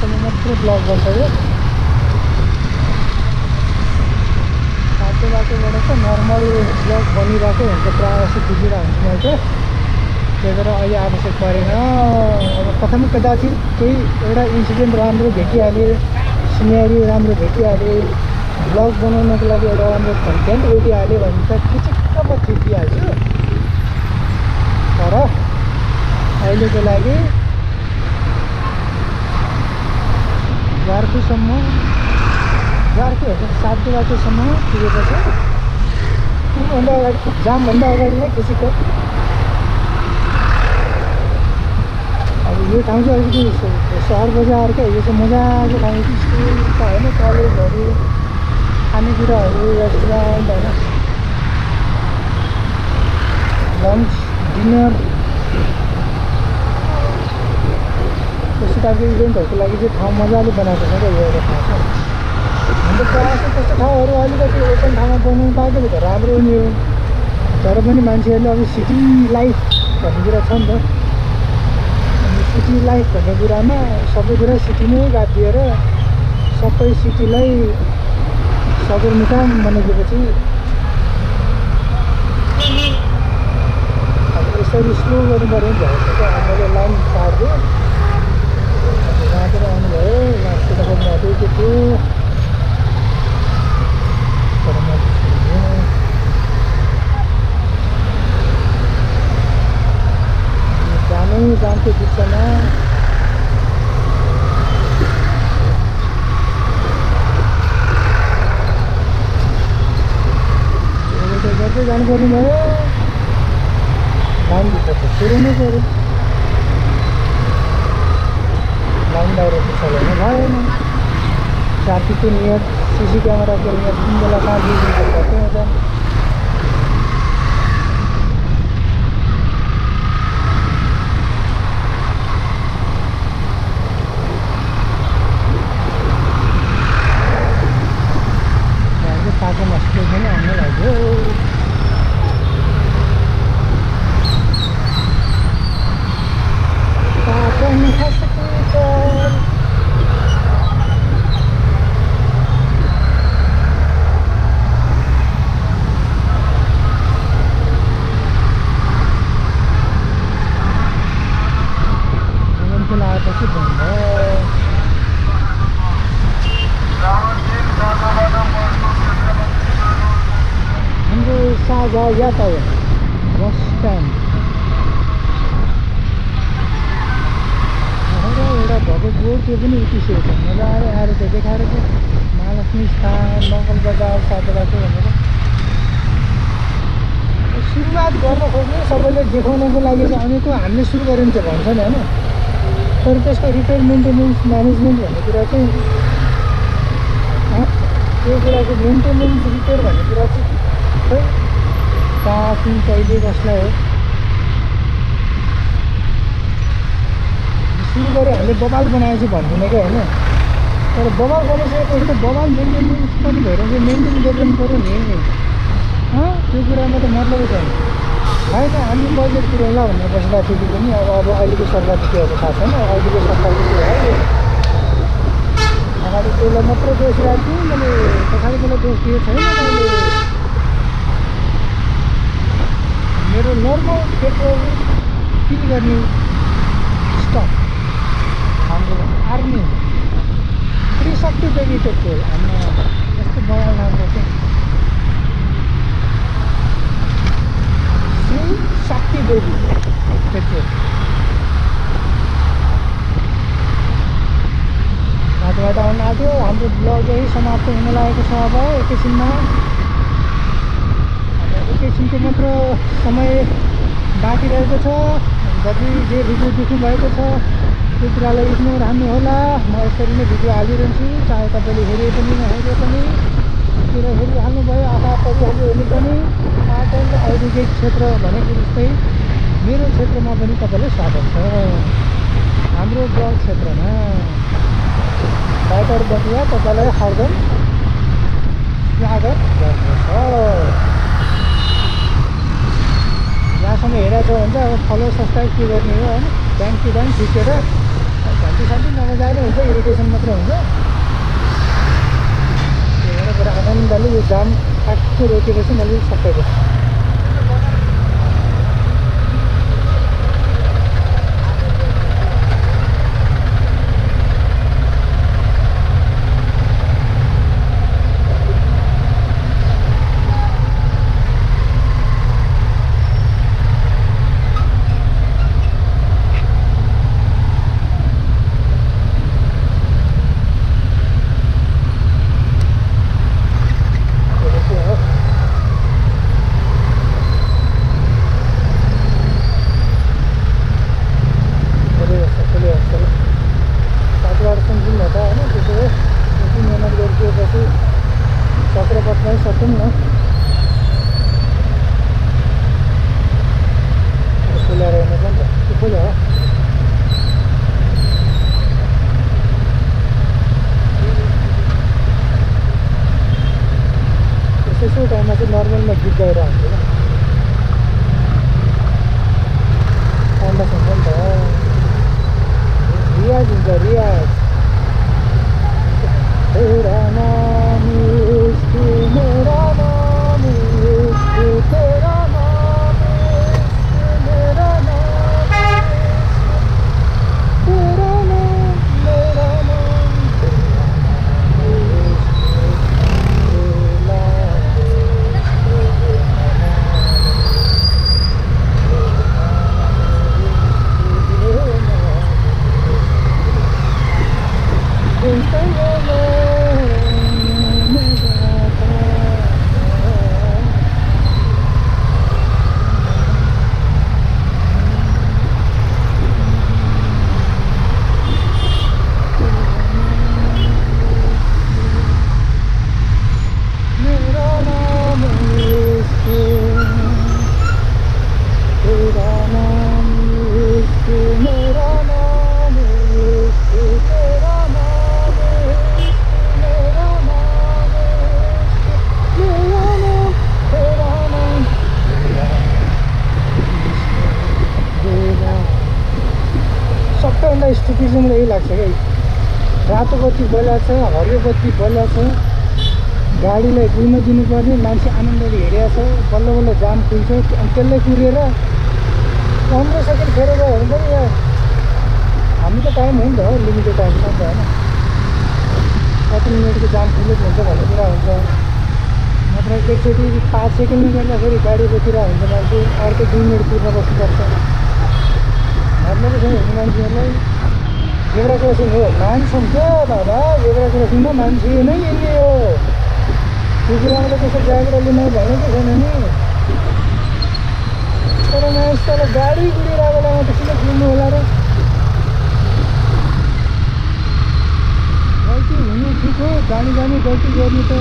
बाटोमा मात्र ब्लग गर्छ यो बाटोबाट त नर्मल ब्लग बनिरहेको हुन्छ प्रायः जस्तो खिचिरहेको हुन्छ मैले चाहिँ त्यही भएर अहिले आवश्यक परेन अब कथम कदाचित केही एउटा इन्सिडेन्ट राम्रो भेटिहाल्यो सिनेरी राम्रो भेटिहाल्यो ब्लग बनाउनको लागि एउटा राम्रो कन्टेन्ट भेटिहाल्यो भने त ठिक्क म खिचिहाल्छु तर अहिलेको लागि झारखुसम्म 7 बाटोसम्म पुगेपछि त्योभन्दा अगाडि जामभन्दा अगाडि नै खिचेको अब यो ठाउँ चाहिँ अलिकति सहर बजारकै यो चाहिँ मजाको ठाउँ स्कुल त होइन कलेजहरू खानेकुराहरू रेस्टुरेन्ट होइन लन्च डिनर त्यस्तो टाइपको इभेन्टहरूको लागि चाहिँ ठाउँ मजाले बनाएको छ क्या यो एउटा ठाउँ चाहिँ अन्त प्रायः जस्तो त्यस्तो ठाउँहरू अलिकति ओपन ठाउँमा बनाउनु पाएको त राम्रो नि हो तर पनि मान्छेहरूले अब सिटी लाइफ भन्ने कुरा छ नि त अनि सिटी लाइफ भन्ने कुरामा सबै कुरा सिटी नै गाडिदिएर सबै सिटीलाई सदरमुकाम बनाइदिएपछि अब यसरी स्लो गर्नु पऱ्यो नि भएछ क्या मैले लाइन पारिदिएँ यहाँतिर आउनुभयो यहाँतिर पनि आँटेको थियो तर म जानको बिचमा गर्दै जानुपर्ने भयो लाइनभित्र त कुरोनै पऱ्यो लाइन बाहिर त चलाउनु भएन ट्राफिकको नियत सिसी क्यामेराको नियत 3 बेला 5 बजी गर्दै हुन्छ यातायात बस स्ट्यान्ड एउटा भएको बोर्ड त्यो पनि उठिसकेको छ मजाले आएर त्यो देखाएर चाहिँ महालक्ष्मी स्थान मङ्गल बजार सातबाटो भनेर सुरुवात गर्न खोज्ने सबैले देखाउनको लागि चाहिँ अनेकौँ हामीले सुरु गऱ्यो भने चाहिँ भन्छ नि होइन तर त्यसको रिपेयर मेन्टेनेन्स म्यानेजमेन्ट भन्ने कुरा चाहिँ त्यो कुराको मेन्टेनेन्स रिपेयर भन्ने कुरा चाहिँ खै कहाँ कहिले कसलाई हो सुरु गरेर हामीले बबाल बनाएपछि भन्दिनँ क्या होइन तर बबाल बनाइसकेपछि त बबाल मेन्टेनेन्स पनि भइरहेको मेन्टेन गर्नु पऱ्यो नि त्यो कुरामा त मतलबै छैन होइन हामी बजेट पुऱ्याउला भनेर बस्दा फेरि पनि अब अहिलेको सरकार के हो थाहा छैन अहिलेको सरकारको के हो अगाडि त्यसलाई मात्र दोष राख्थेँ मैले पछाडि मलाई दोष दिएको छैन मैले मेरो नर्मल पेट्रोल फिल गर्ने स्टक हाम्रो आर्मी त्रिशक्ति देवी पेट्रोल हाम्रो यस्तो बवाल नामको चाहिँ श्री शक्ति देवी पेट्रोल बाटोबाट आउनु आँट्यो हाम्रो ब्लग यही समाप्त हुन लागेको छ अब एकैछिनमा एकैछिनको मात्र समय बाँकी रहेको छ जति जे भिडियो देख्नु भएको छ त्यो कुरालाई इग्नोर हान्नुहोला म यसरी नै भिडियो हालिरहन्छु चाहे तपाईँले हेरे पनि नहेरे पनितिर हेरिहाल्नुभयो आशा परिहाल्यो भने पनि आर्ट एन्ड औद्योगिक क्षेत्र भनेको जस्तै मेरो क्षेत्रमा पनि तपाईँलाई स्वागत छ हाम्रो ब्लग क्षेत्रमा बाइकर बटुवा तपाईँलाई हरदम स्वागत गर्दछ यहाँसम्म हेरेको छ भने चाहिँ अब फलो सब्सक्राइब के गर्ने हो होइन ब्याङ्क टु ब्याङ्क थिचेर शान्ति शान्ति नमजाले हुन्छ, इरिटेसन मात्र हुन्छ। त्यही भएर बडा आनन्दले यो जाम ठ्याक्कै रोकेपछि मैले सकेको। सकौँ न खुला रहेन नि त, त्यो खुला हो। यसो टाइममा चाहिँ नर्मलमा गीत गाएर हुन्छ क्या, ठन्डा छ नि त, रियाज हुन्छ रियाज। तेरा नाम इश्क, मेरा नाम इश्क, तेरा नाम इश्क, मेरा नाम इश्क, तेरा नाम मेरा नाम, तेरा नाम सबैभन्दा स्थिति चाहिँ मलाई यही लाग्छ क्या, रातो बत्ती बलिया छ, हरियो बत्ती बलिया छ, गाडीलाई कुर्न दिनुपर्ने, मान्छे आनन्दले हेरेको छ, बल्ल बल्ल जाम खुल्छ, अनि त्यसलाई कुरेर 15 सेकेन्ड फेर गयो भने पनि यहाँ हामी त टाइम हो नि त, लिमिटेड टाइम छ नि त होइन, कति मिनटको जाम खुलेको हुन्छ भन्ने कुरा हुन्छ। नत्र एकचोटि 5 सेकेन्डमा गर्दाखेरि गाडी रोकिरहेको हुन्छ मान्छे, अर्को 2 मिनट कुर्न बस्नुपर्छ। भन्नु छैन हिँड्ने मान्छेहरूलाई जेब्रा क्रसिङ हो, मान्छौँ क्या बाबा, जेब्रा क्रसिङमा मान्छे नै हिँड्ने हो, त्यो कुरामा त त्यसो जागरले नै भनेको छैन नि। तर मान्छे अब गाडी कुदिरहेको बेलामा त किन कुद्नु होला र? गल्ती हुनु ठिक हो, जानी जानी गल्ती गर्नु त